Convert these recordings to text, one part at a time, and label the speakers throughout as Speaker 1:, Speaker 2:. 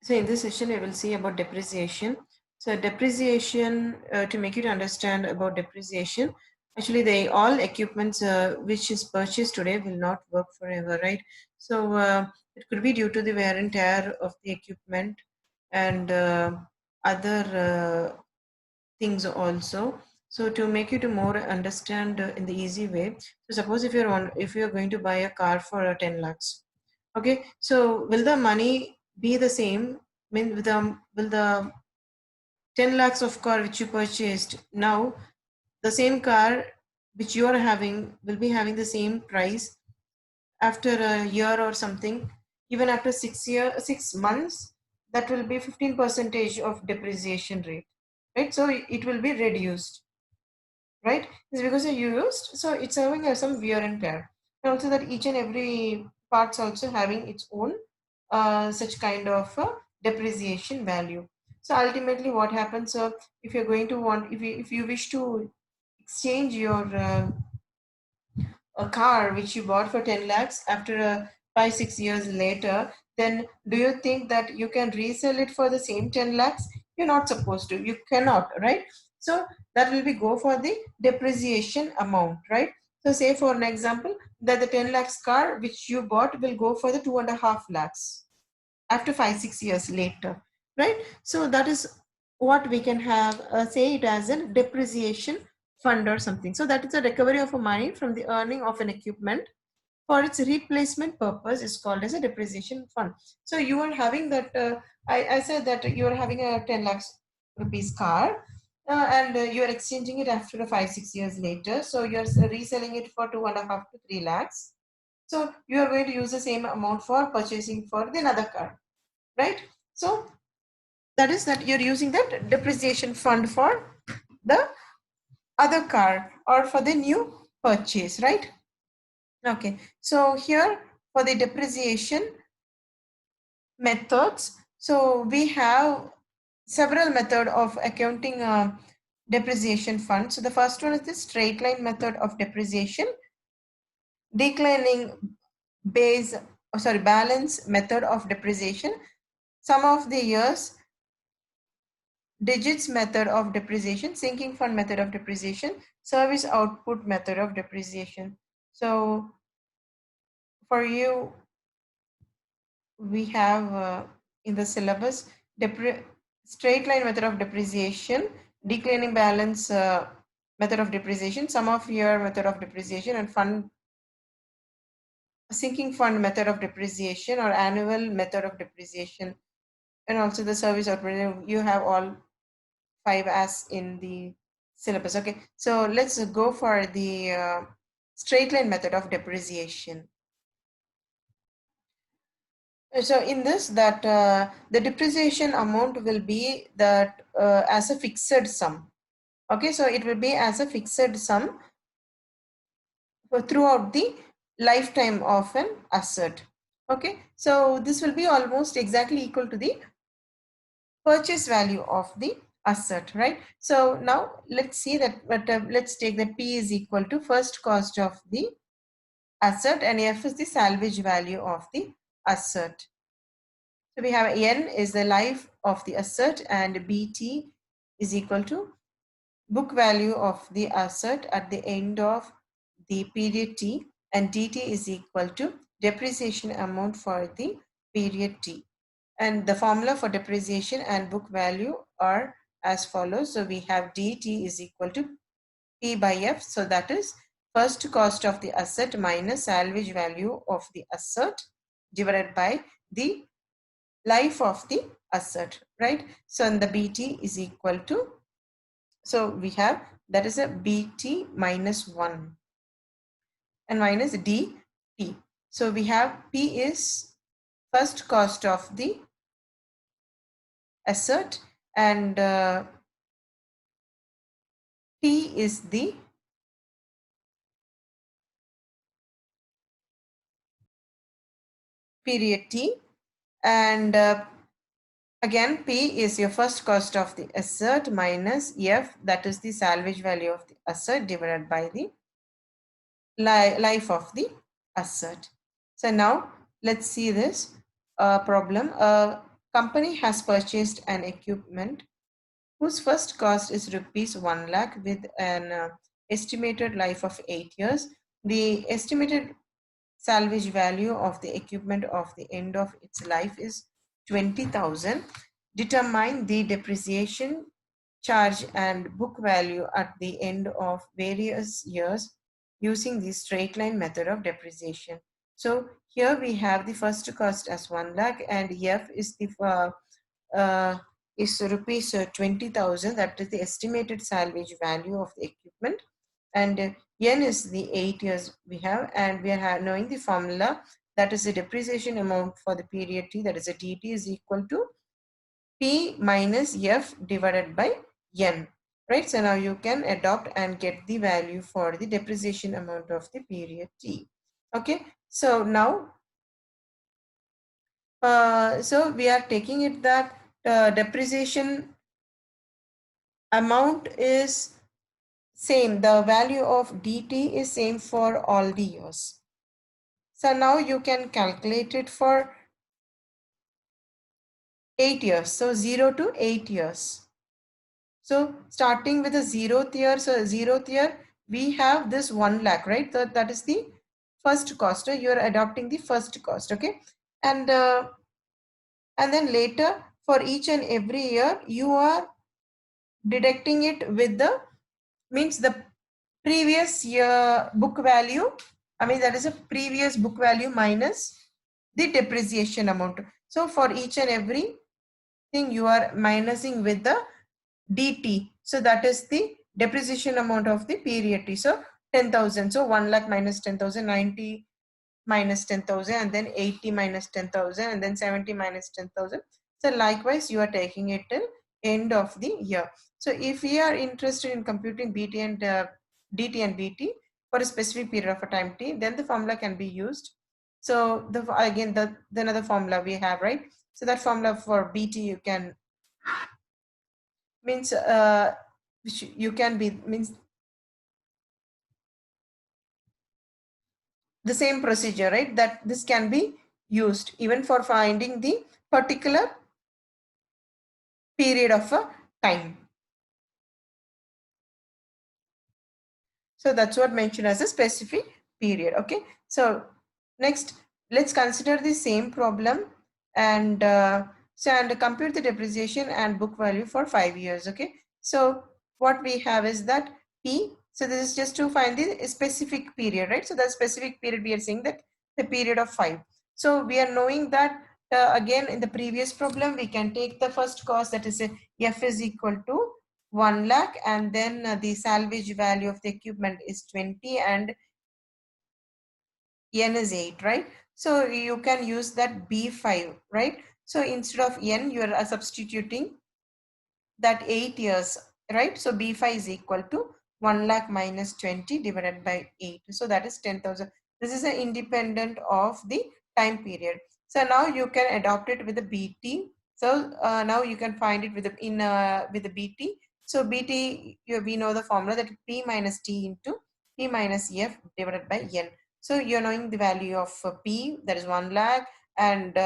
Speaker 1: So in this session, we will see about depreciation. So depreciation, to make you to understand about depreciation, actually they all equipments which is purchased today will not work forever, right? So it could be due to the wear and tear of the equipment and other things also. So to make you to more understand in the easy way, so suppose if you're going to buy a car for 10 lakhs, okay, so will the money be the same? Mean will the 10 lakhs of car which you purchased now, the same car which you are having will be having the same price after a year or something, even after 6 months, that will be 15 percentage of depreciation rate, right? So it will be reduced, right? It's because you used, so it's having some wear and tear, and also that each and every parts also having its own such kind of depreciation value. So ultimately what happens, if you're going to want, if you wish to exchange your a car which you bought for 10 lakhs after 5 6 years later, then do you think that you can resell it for the same 10 lakhs? You're not supposed to, you cannot, right? So that will be go for the depreciation amount, right? So say for an example that the 10 lakhs car which you bought will go for the 2.5 lakhs after 5 6 years later, right? So that is what we can have, say it as a depreciation fund or something. So that is a recovery of a money from the earning of an equipment for its replacement purpose is called as a depreciation fund. So you are having that, I said that you are having a 10 lakhs rupees car, and you are exchanging it after 5 6 years later. So you're reselling it for 2.5 to 3 lakhs. So you are going to use the same amount for purchasing for the another car, right? So that is that you're using that depreciation fund for the other car or for the new purchase, right? Okay, so here for the depreciation methods, so we have several method of accounting depreciation fund. So the first one is the straight line method of depreciation, declining base, balance method of depreciation, some of the years digits method of depreciation, sinking fund method of depreciation, service output method of depreciation. So for you, we have in the syllabus straight line method of depreciation, declining balance method of depreciation, sum of year method of depreciation, and fund sinking fund method of depreciation or annual method of depreciation, and also the service output. You have all five as in the syllabus. Okay, so let's go for the straight line method of depreciation. So in this, that the depreciation amount will be that as a fixed sum. Okay, so it will be as a fixed sum for throughout the lifetime of an asset. Okay, so this will be almost exactly equal to the purchase value of the asset, right? So now let's see that, but let's take that P is equal to first cost of the asset and F is the salvage value of the asset. So we have N is the life of the asset and BT is equal to book value of the asset at the end of the period T, and DT is equal to depreciation amount for the period T. And the formula for depreciation and book value are as follows. So we have DT is equal to P by F. So that is first cost of the asset minus salvage value of the asset divided by the life of the asset, right? So and the BT is equal to, so we have that is a BT minus 1 and minus DT. So we have P is first cost of the asset and T is the period T, and again P is your first cost of the asset minus F, that is the salvage value of the asset divided by the life of the asset. So now let's see this problem. A company has purchased an equipment whose first cost is rupees 1 lakh with an estimated life of 8 years. The estimated salvage value of the equipment of the end of its life is 20,000. Determine the depreciation charge and book value at the end of various years using the straight line method of depreciation. So here we have the first cost as 1 lakh and F uh, is rupees 20,000, that is the estimated salvage value of the equipment, and N is the 8 years we have, and we are knowing the formula, that is the depreciation amount for the period T, that is a DT is equal to P minus F divided by N, right? So now you can adopt and get the value for the depreciation amount of the period T. Okay, so now so we are taking it that depreciation amount is same, the value of dt is same for all the years. So now you can calculate it for 8 years, so 0 to 8 years. So starting with the 0th year, so 0th year we have this 1 lakh, right? So that is the first cost. You are adopting the first cost, okay? And then later for each and every year you are deducting it with the, means the previous year book value, I mean that is a previous book value minus the depreciation amount. So for each and every thing you are minusing with the dt, so that is the depreciation amount of the period T. So 10,000, so 1 lakh minus 10,000, 90 minus 10,000, and then 80 minus 10,000, and then 70 minus 10,000. So likewise you are taking it till end of the year. So if we are interested in computing bt and dt and bt for a specific period of a time t, then the formula can be used. So the again the another formula we have, right? So that formula for bt you can, means which you can be, means the same procedure, right? That this can be used even for finding the particular period of a time. So that's what mentioned as a specific period. Okay, so next let's consider the same problem and and compute the depreciation and book value for 5 years. Okay, so what we have is that p, so this is just to find the specific period, right? So the specific period we are saying that the period of 5. So we are knowing that again in the previous problem we can take the first cost, that is f is equal to 1 lakh, and then the salvage value of the equipment is 20 and n is 8, right? So you can use that b5, right? So instead of n you are substituting that 8 years, right? So b5 is equal to 1 lakh minus 20 divided by 8, so that is 10,000. This is an independent of the time period. So now you can adopt it with the bt. So now you can find it with the with the bt. So bt, we know the formula, that p minus t into p minus f divided by n. So you're knowing the value of p, that is 1 lakh, and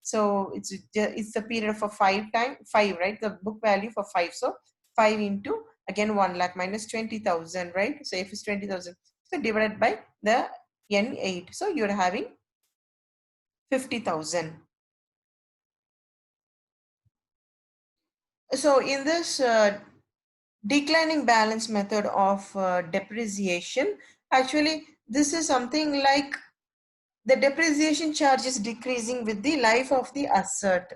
Speaker 1: so it's the period for 5, right? The book value for 5. So 5 into again 1 lakh minus 20,000, right? So f is 20,000. So divided by the n8. So you're having 50,000. So in this declining balance method of depreciation, actually this is something like the depreciation charge is decreasing with the life of the asset.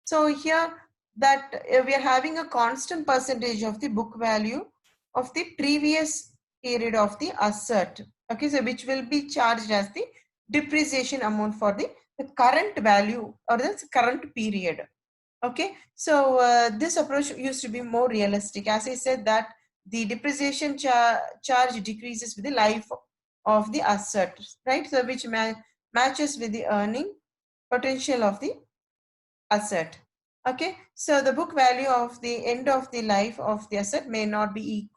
Speaker 1: So here that we are having a constant percentage of the book value of the previous period of the asset. Okay, so which will be charged as the depreciation amount for the current value or the current period. Okay, so this approach used to be more realistic. As I said that the depreciation charge decreases with the life of the asset, right? So which matches with the earning potential of the asset. Okay, so the book value of the end of the life of the asset may not be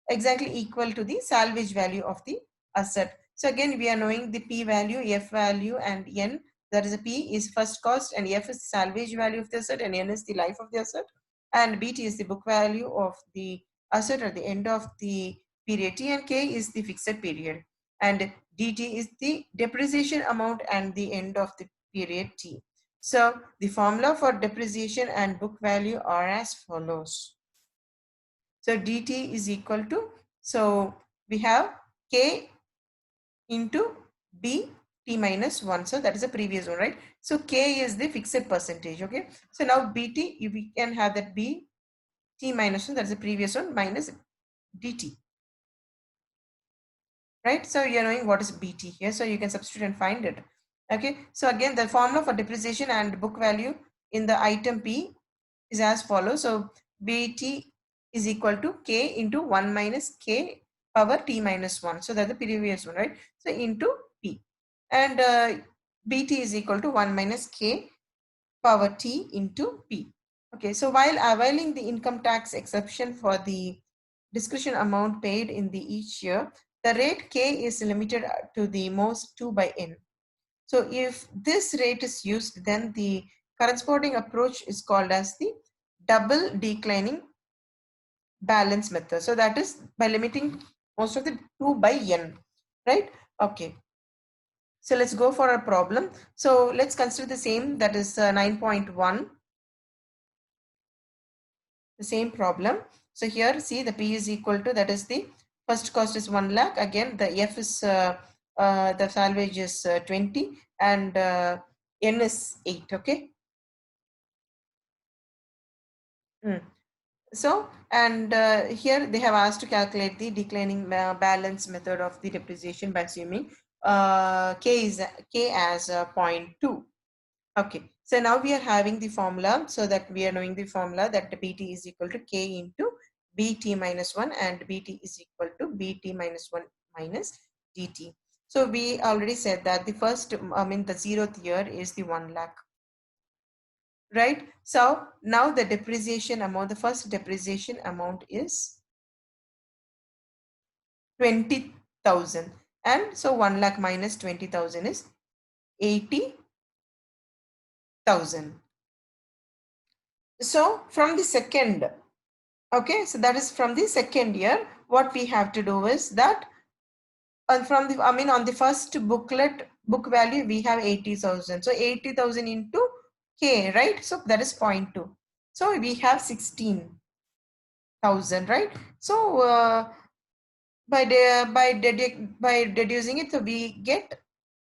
Speaker 1: exactly equal to the salvage value of the asset. So again we are knowing the p value, f value and n. that is a P is first cost, and F is salvage value of the asset, and N is the life of the asset, and BT is the book value of the asset at the end of the period T, and K is the fixed period, and DT is the depreciation amount and the end of the period T. So the formula for depreciation and book value are as follows. So dt is equal to, so we have K into B T minus 1. So that is the previous one, right? So K is the fixed percentage, okay? So now BT, we can have that B T minus 1, that is the previous one, minus dt, right? So you're knowing what is BT here, so you can substitute and find it. Okay, so again the formula for depreciation and book value in the item P is as follows. So BT is equal to K into 1 minus K power T minus 1. So that's the previous one, right? So into P, and BT is equal to 1 minus K power T into P. Okay, so while availing the income tax exception for the discretion amount paid in the each year, the rate K is limited to the most 2 by N. So if this rate is used, then the corresponding approach is called as the double declining balance method. So that is by limiting most of the 2 by N, right? Okay. So let's go for a problem. So let's consider the same, that is 9.1, the same problem. So here see the P is equal to, that is the first cost is 1 lakh. Again the F is the salvage is 20, and N is 8. Okay. Mm. So, and here they have asked to calculate the declining balance method of the depreciation by assuming K as 0.2. Okay, so now we are having the formula, so that we are knowing the formula that the BT is equal to K into BT minus 1, and BT is equal to BT minus 1 minus DT. So we already said that the first, I mean the 0th year is the 1 lakh. Right? So now the depreciation amount, the first depreciation amount is 20,000. And so 1 lakh minus 20,000 is 80,000. So from the second, okay, so that is from the second year, what we have to do is that, from the, I mean on the first booklet, book value, we have 80,000. So 80,000 into K, right? So that is 0.2. So we have 16,000, right? So by deducing it, so we get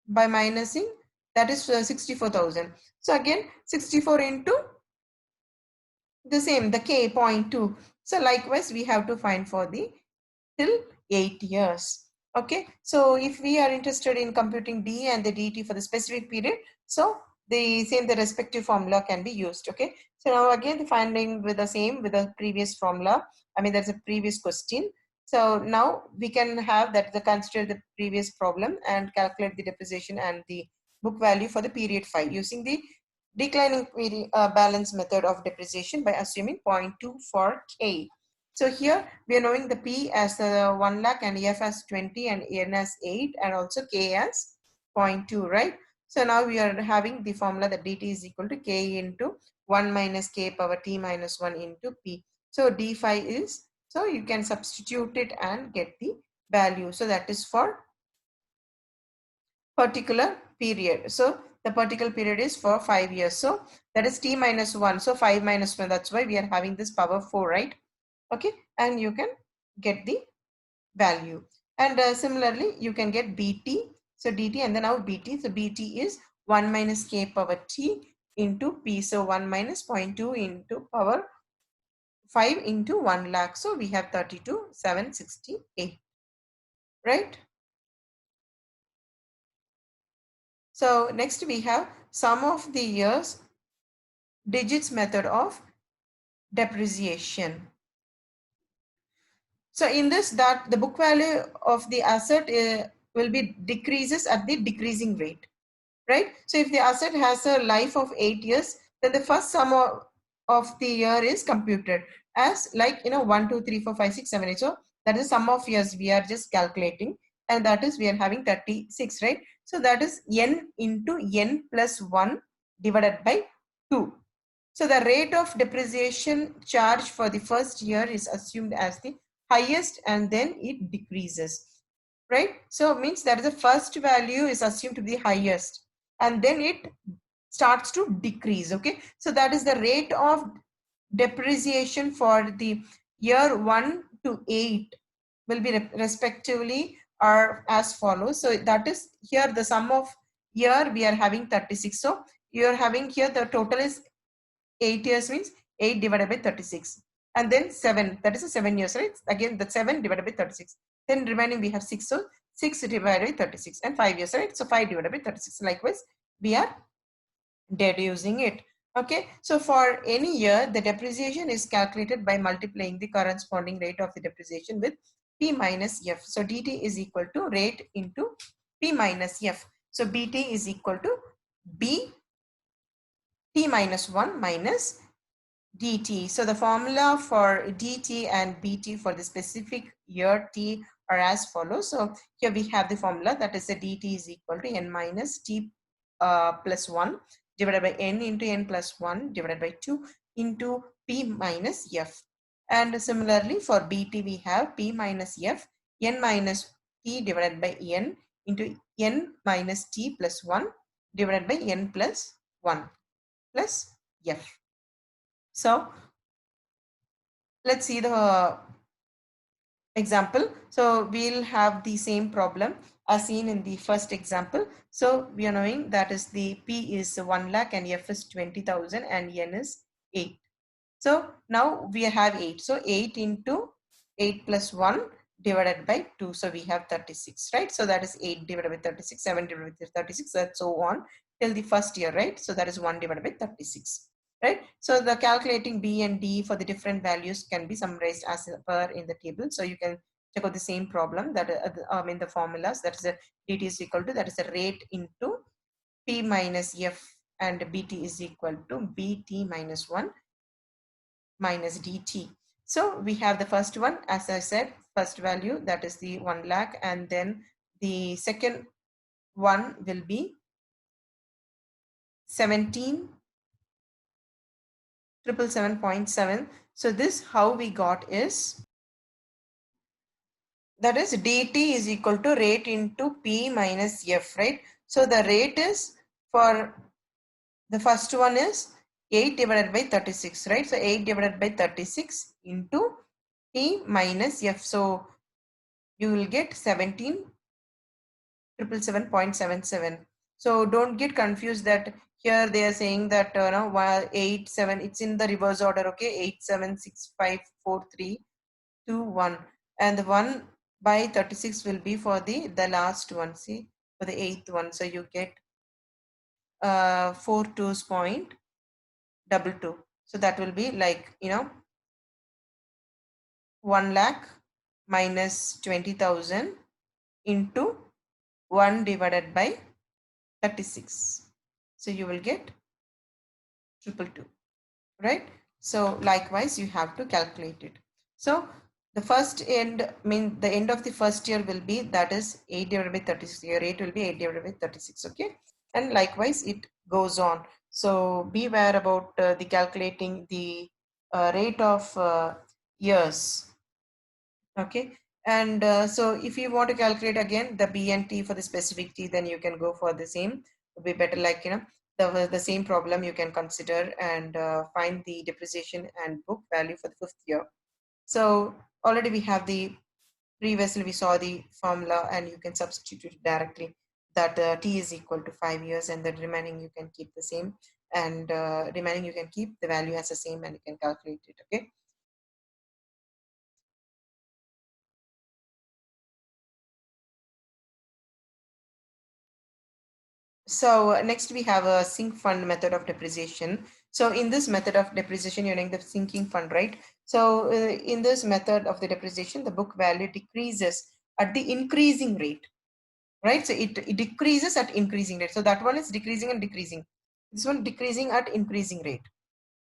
Speaker 1: by minusing, that is 64,000. So again 64 into the same, the K 0.2. So likewise we have to find for the till 8 years. Okay, so if we are interested in computing D and the DT for the specific period, so the respective formula can be used. Okay, so now again the finding with the same, with the previous formula, I mean that's a previous question. So now we can have that, the consider the previous problem and calculate the depreciation and the book value for the period 5 using the declining balance method of depreciation by assuming 0.2 for K. So here we are knowing the P as 1 lakh, and F as 20, and N as 8, and also K as 0.2, right? So now we are having the formula that dt is equal to K into 1 minus K power T minus 1 into P. So D5 is, so you can substitute it and get the value. So that is for particular period. So the particular period is for 5 years. So that is T minus 1. So 5 minus 1. That's why we are having this power 4, right? Okay. And you can get the value. And similarly, you can get BT. So DT and then now BT. So BT is 1 minus K power T into P. So 1 minus 0.2 into power 5 into 1 lakh. So we have 32,768. Right? So next we have sum of the years digits method of depreciation. So in this, that the book value of the asset will be decreases at the decreasing rate, right? So if the asset has a life of 8 years, then the first sum of the year is computed as, like, 1 2 3 4 5 6 7 8. So that is sum of years we are just calculating, and that is we are having 36, right? So that is n into n plus 1 divided by 2. So the rate of depreciation charge for the first year is assumed as the highest and then it decreases, right? So it means that the first value is assumed to be highest and then it starts to decrease. Okay, so that is the rate of depreciation for the year 1 to 8 will be respectively are as follows. So that is here the sum of year we are having 36. So you are having here the total is 8 years, means 8 divided by 36, and then 7, that is a 7 years, right? Again the 7 divided by 36, then remaining we have 6, so 6 divided by 36, and 5 years, right? So 5 divided by 36. Likewise we are deducing it. Okay, so for any year the depreciation is calculated by multiplying the corresponding rate of the depreciation with p minus f. So dt is equal to rate into p minus f. So bt is equal to b t minus 1 minus dt. So the formula for dt and bt for the specific year t are as follows. So here we have the formula, that is the dt is equal to n minus t plus 1 divided by n into n plus 1 divided by 2 into p minus f. And similarly for bt we have p minus f n minus t divided by n into n minus t plus 1 divided by n plus 1 plus f. So let's see the example. So we'll have the same problem as seen in the first example. So we are knowing that is the P is 1 lakh and F is 20,000 and N is 8. So now we have 8. So 8 into 8 plus 1 divided by 2. So we have 36, right? So that is 8 divided by 36, 7 divided by 36, and so on till the first year, right? So that is 1 divided by 36, right? So the calculating B and D for the different values can be summarized as per in the table. So you can check out the same problem that in the formulas, that is a dt is equal to, that is a rate into P minus F, and BT is equal to BT minus 1 minus dt. So we have the first one, as I said, first value, that is the 1 lakh, and then the second one will be 17,777.7. So this how we got is, that is dt is equal to rate into p minus f, right? So the rate is for the first one is 8 divided by 36, right? So 8 divided by 36 into p minus f. So you will get 17,777.77. So don't get confused that here they are saying that no, while 8 7, it's in the reverse order. Okay, 8 7 6 5 4 3 2 1, and the 1 by 36 will be for the last one, see, for the eighth one. So you get 4 2's point double 2. So that will be like 1 lakh minus 20,000 into 1 divided by 36. So you will get 222, right? So likewise you have to calculate it. So the first end, mean the end of the first year will be, that is 8 divided by 36. Your rate will be 8 divided by 36. Okay, and likewise it goes on. So beware about the calculating the rate of years. Okay, and so if you want to calculate again the B and T for the specific T, then you can go for the same. Would be better, like the same problem you can consider and find the depreciation and book value for the fifth year. So already we have the, previously we saw the formula and you can substitute it directly, that T is equal to 5 years, and the remaining you can keep the same, and remaining you can keep the value as the same and you can calculate it. Okay. So next we have a sink fund method of depreciation. So in this method of depreciation, you're doing the sinking fund, right? So in this method of the depreciation, the book value decreases at the increasing rate, right? So it decreases at increasing rate. So that one is decreasing and decreasing. This one decreasing at increasing rate.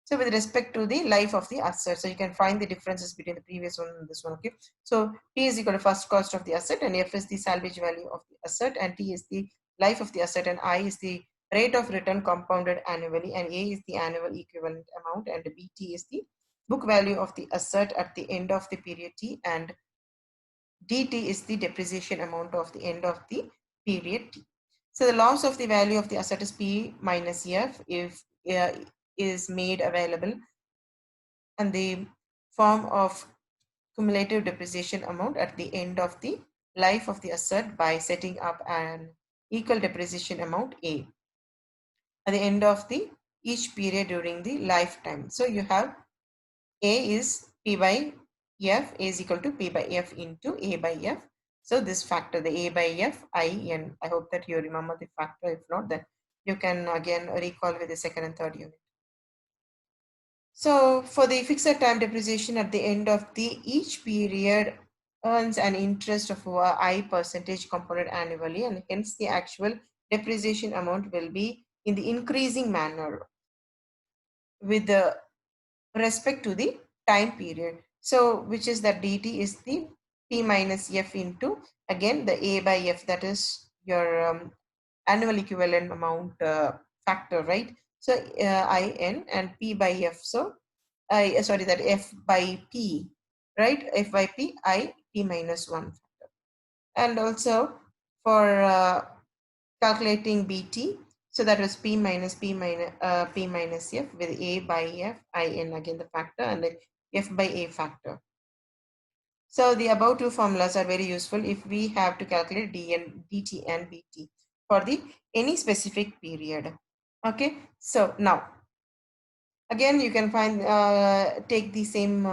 Speaker 1: So with respect to the life of the asset, so you can find the differences between the previous one and this one. Okay. So P is equal to first cost of the asset, and F is the salvage value of the asset, and T is the life of the asset, and I is the rate of return compounded annually, and A is the annual equivalent amount, and BT is the book value of the asset at the end of the period T, and DT is the depreciation amount of the end of the period T. So the loss of the value of the asset is P minus F if is made available and the form of cumulative depreciation amount at the end of the life of the asset by setting up an equal depreciation amount A at the end of the each period during the lifetime. So you have A is P by F, A is equal to P by F into A by F. So this factor, the A by F, I, N. I hope that you remember the factor. If not, then you can again recall with the second and third unit. So for the fixed time depreciation at the end of the each period earns an interest of I percentage component annually, and hence the actual depreciation amount will be in the increasing manner with the respect to the time period. So which is that dt is the p minus f into again the a by f, that is your annual equivalent amount factor, right? So in and p by f, so I sorry, that f by p, right? F by p, I p minus 1 factor. And also for calculating bt, so that was p minus f with a by f, in again the factor, and then f by a factor. So the above two formulas are very useful if we have to calculate dt and bt for the any specific period. Okay, so now again you can find take the same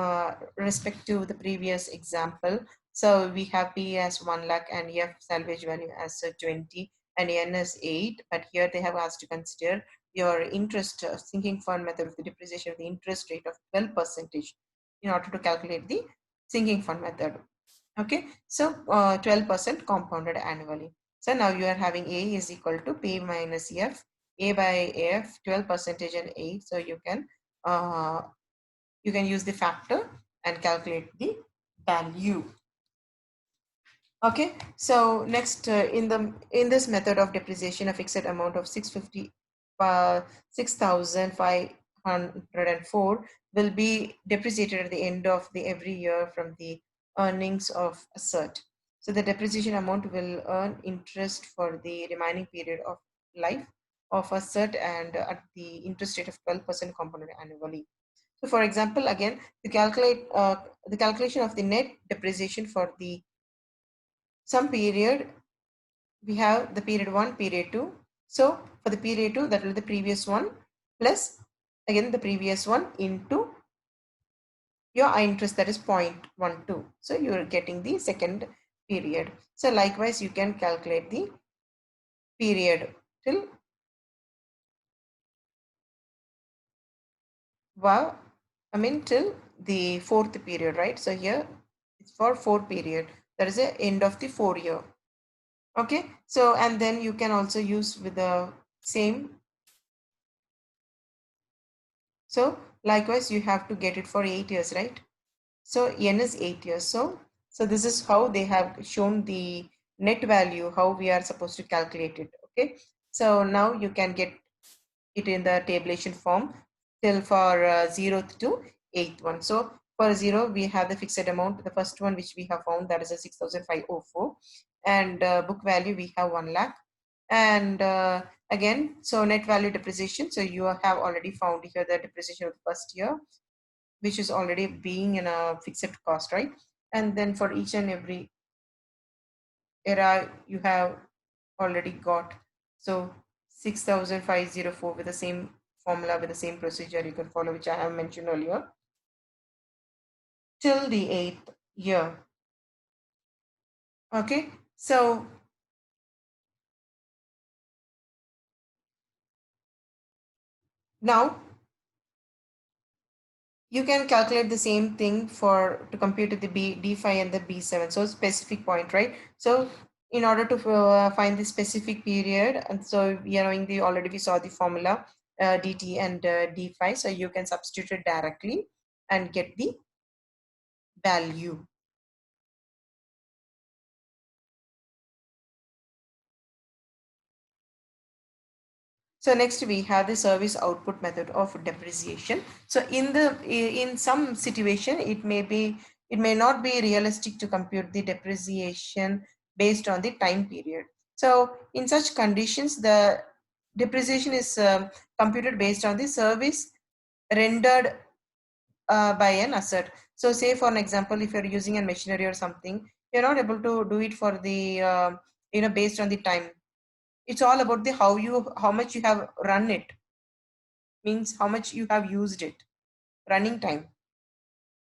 Speaker 1: respect to the previous example. So we have p as 1 lakh and f salvage value as 20 and n is 8, but here they have asked to consider your interest sinking fund method of the depreciation of the interest rate of 12 percentage in order to calculate the sinking fund method. Okay, so 12% compounded annually. So now you are having a is equal to p minus f, a by f 12 percentage and 8. So uh, you can use the factor and calculate the value. Okay, so next in this method of depreciation, a fixed amount of 6,504 will be depreciated at the end of the every year from the earnings of asset. So the depreciation amount will earn interest for the remaining period of life of asset and at the interest rate of 12% compounded annually. So for example, again, to calculate the calculation of the net depreciation for the some period, we have the period 1, period 2. So for the period 2, that will be the previous one plus again the previous one into your interest, that is 0.12. So you are getting the second period. So likewise you can calculate the period till wow, I mean till the fourth period, right? So here it's for 4 period, that is the end of the 4 year. Okay, so and then you can also use with the same. So likewise you have to get it for 8 years, right? So n is 8 years. So this is how they have shown the net value, how we are supposed to calculate it. Okay, so now you can get it in the tabulation form till for 0th to 8th one. So for 0 we have the fixed amount, the first one which we have found, that is a 6,504, and book value we have 1 lakh. And again, so net value depreciation, so you have already found here the depreciation of the first year, which is already being in a fixed cost, right? And then for each and every era you have already got, so 6,504 with the same formula, with the same procedure you can follow, which I have mentioned earlier, till the 8th year. Okay, so now you can calculate the same thing for to compute the D5 and the B7. So specific point, right? So in order to find the specific period, and so we are knowing the already we saw the formula DT and D5. So you can substitute it directly and get the value. So next we have the service output method of depreciation. So in some situation it may not be realistic to compute the depreciation based on the time period. So in such conditions, the depreciation is computed based on the service rendered by an asset. So say for an example, if you're using a machinery or something, you're not able to do it for the based on the time. It's all about the how much you have run it, means how much you have used it, running time,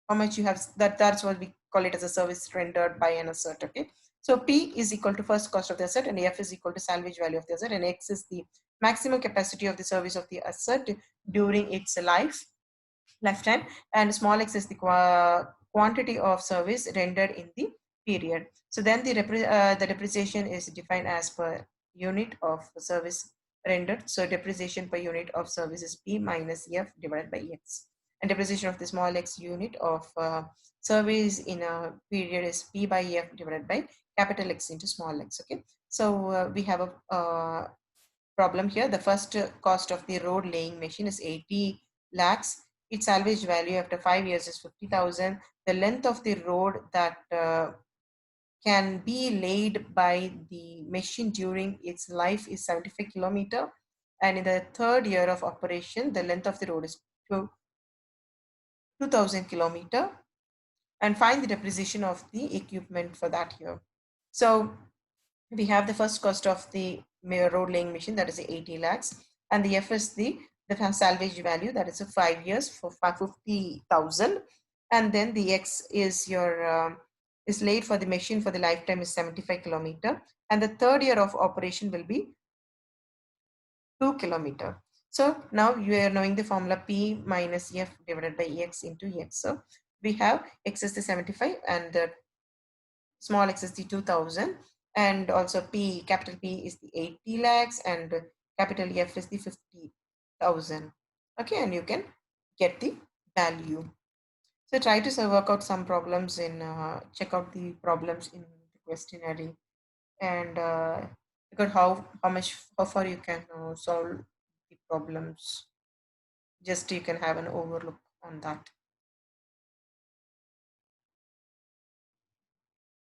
Speaker 1: how much you have, that's what we call it as a service rendered by an asset. Okay, so P is equal to first cost of the asset, and F is equal to salvage value of the asset, and X is the maximum capacity of the service of the asset during its lifetime, and small x is the quantity of service rendered in the period. So then the depreciation is defined as per unit of service rendered. So depreciation per unit of service is P minus F divided by X. And depreciation of the small x unit of service in a period is P by F divided by capital X into small x. Okay. So we have a problem here. The first cost of the road laying machine is 80 lakhs. Its salvage value after 5 years is 50,000. The length of the road that can be laid by the machine during its life is 75 kilometer. And in the third year of operation, the length of the road is 2,000 kilometer. And find the depreciation of the equipment for that year. So we have the first cost of the road laying machine, that is 80 lakhs, and the F is the salvage value, that is a 5 years for 50,000, and then the X is your is laid for the machine for the lifetime is 75 kilometer, and the third year of operation will be 2 kilometer. So now you are knowing the formula P minus F divided by X into X. So we have X is the 75 and the small x is the 2000, and also P, capital P is the 80 lakhs, and capital F is the 50,000. Okay, and you can get the value. So try to work out some problems in check out the problems in the questionnaire, and look at how far you can solve the problems. Just you can have an overlook on that.